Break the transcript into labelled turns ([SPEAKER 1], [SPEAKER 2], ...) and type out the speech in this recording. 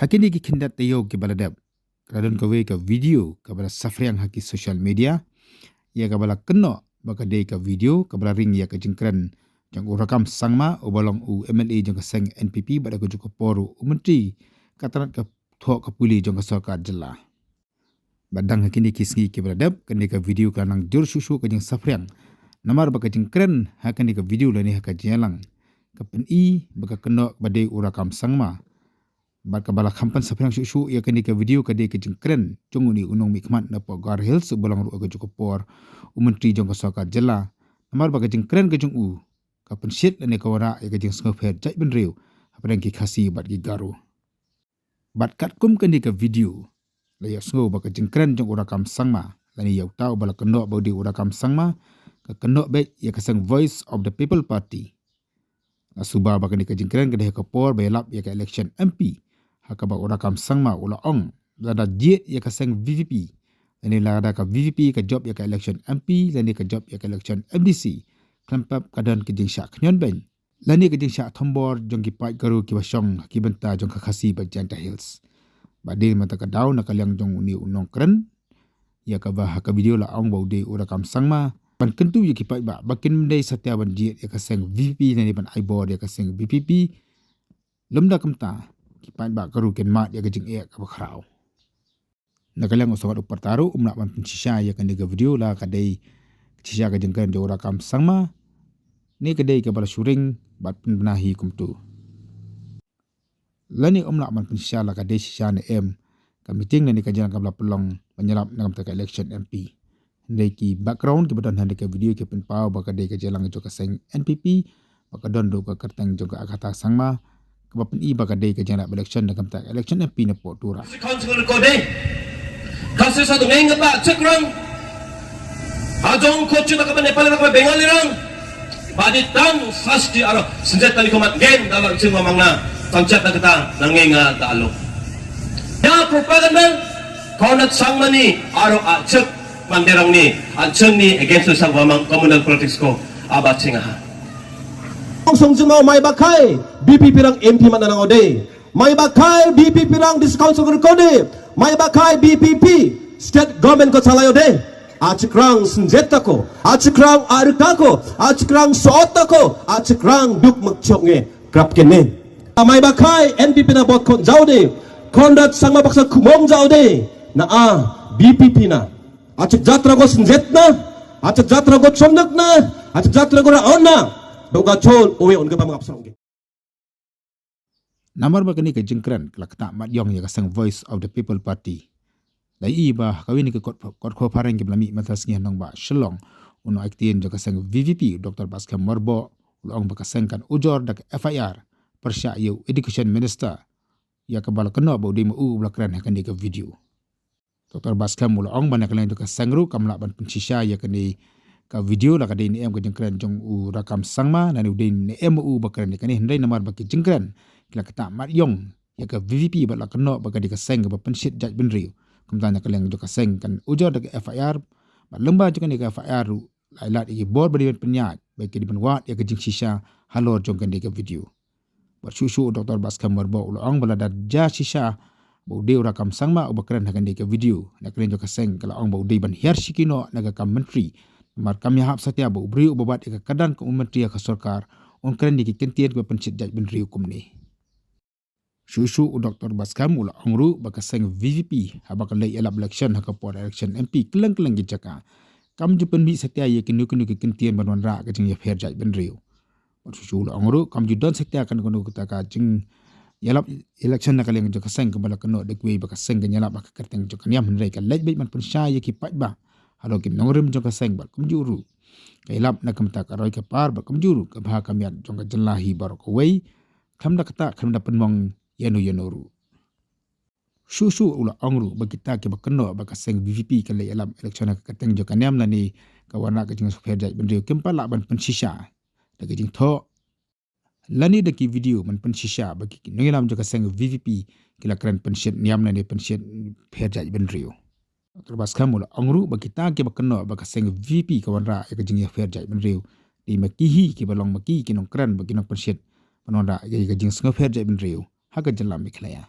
[SPEAKER 1] Hakini ki kindat tayo ki baladab. Kadon kawe ka video kabala safriang haki social media. Ya kabala keno bakade ka video kabala ring ya ka jengkran jang urakam sangma ubalong u MLA jang ka seng NPP bada ko joko poru menteri katarat ka thok ka puli jang ka sarkar jela. Badang hakini kisngi ki baladab kene ka video kanang jur susu ka jang safriang. Namar baka jengkran hakani ka video lani haka jelang. Kapen i baka keno bade urakam sangma. Baka bala kampan safriang susu ya kene ka video ka de ka jengkran jonguni unong mikmat na po Gar Hills ubalong ru ka joko por menteri jang ka sarkar jela. Namar baka jengkran ka jong u kapan shit lani kawara ya ka jeng sngopher jai benriu hapadang ki khasi bat ki garu. Bat kat kum kene ka video layak sngo baka jengkran jong urakam sangma lani yaw tau bala keno bodi urakam sangma ka keno bet ya kasang Voice of the People Party. Asuba baka ni ka jengkran ka de ka por bayalap ya ka election MP haka ba urakam sangma ula ong lada jet ya kasang VVP lani lada ka VVP ka job ya ka election MP lani ka job ya ka election MDC klampap kadan ke jeng syak nyon ben lani ke jeng syak thombor jong ki pai garu ki basong ki benta jong ka khasi ba Janta Hills badil mata ka daw na kalyang jong uni unong kren ya ka ba haka video la ong baude urakam sangma ban kentu ya ki pai ba bakin mendai satya ban jet ya kasang VVP lani ban aibor ya kasang BPP lemda kamta ki pai ba garu ken mat ya ke jeng e ka bakrau na kalyang usabat upar taru umnak ban pensisya ya kan diga video la kadai Cisya ka jengkan jo urakam sangma ni kedai ka bala syuring bat penahi kumtu. Lani umlak man pensya la kadai sisya ne ka meeting ni ka jalan ka bala pelong menyelap ngam ta election MP. Ndai ki background ki badan hande ka video ki penpau ba kadai ka jalan jo ka seng NPP ba ka don do ka kertang jo ka akata sangma ka ba pen i ba kadai ka jalan election ngam ta election MP ne po tura.
[SPEAKER 2] Council recording. Kasus satu ngeng ba cekrang Ajong kocu nak kapan Nepal nak kapan Bengali rang, baditang sasti aro senjata ni komat gen dalam cuma mangna tancat nak kita nangenga talo. Ya propaganda kau nak sang mani aro acek manderang ni aceng ni against sang mamang communal politics ko abat singaha.
[SPEAKER 3] Song jumau mai bakai BP pirang MP mana nang ode, mai bakai BP pirang discount sugar kode, mai bakai BPP state government ko salay ode. Acikrang senjata ko, acikrang arka ko, acikrang soota ko, acikrang duk magchok nge krap kene. Amay bakay NPP na bot kon jaude, kondat sang mabaksa kumong jaude na BPP na. Acik jatra ko senjet na, acik jatra ko chomnak na, acik jatra ko raon na. Doga chol uwe on gaba mangapsang ge.
[SPEAKER 1] Namar ba kani ka jengkran kelak tak mat yong ya kasang Voice of the People Party. Lai ba kawin ke kot ko parang ke blami matas ngi nang ba shelong uno aktien jo kasang VVP Dr. Baskam Morbo ulong ba kasang kan ujor dak FIR persya yu education minister ya ka bal kena ba di mu blakran hakan di ke video Dr. Baskam ulong ba naklan jo kasang ru kamla ban pensisya ya kani ka video la ka di ni em ka jengkran jong u rakam sangma nan u di em u bakran ni kani hendai namar ba ki jengkran kila kata mat yong ya ka VVP ba la kena ba ka di kasang ba pensit jaj benriu kumtanya kaleng jo kaseng kan ujor dak FIR ba lemba jo kan dak FIR lailat iki bor beriban penyat baik di benwat ya kejing sisa halor jong kan dak video bersusu Dr. Baskam Morbo ulong balada ja sisa baude urakam sangma ubakran hakan dak video nak kaleng jo kaseng kala ong baude ban hiar sikino naga kam menteri mar kami hap satya bau beri ubabat ka kadan ke menteri ka sarkar on kren dik kentien ke pensit jaj benri hukum ni Susu Dr. Baskam ula ongru bakaseng VVP habak lay elab election hakapor election MP keleng-keleng gijaka. Kam jupen bi setia ye kenu-kenu ke kentian banwan ra ke jeng ye pher jaj benriu. Susu ula ongru kam ju don setia kan kono kutaka jeng elab election nakaleng jo kaseng kembala keno dekwe bakaseng ke nyalap bak kerteng jo kaniam hendrai ka lej bait man pensya ye ki pat ba. Halo kin nongrim jo kaseng bal kum juru. Ka elab na kamta ka roy ka par bal kum juru ka bha kamiat jong ka jelahi barok away. Kam da kata kam da penmong yanu susu ula ongru bagita ke bakeno bakaseng BVP kale alam election ka kateng jo kaniam lani kawana ka jing super jaj benriu kempala ban pensisya da jing tho lani da ki video man pensisya bagi ngilam jo kaseng VVP kila kran pension niam lani pension per jaj benriu terbas kamula ongru bagita ke bakeno bakaseng VVP kawana ka jing per jaj benriu di makihi ki balong maki kinong kran bagi nong pension panonda ga jing sngfer jaj benriu haga jalam miklaya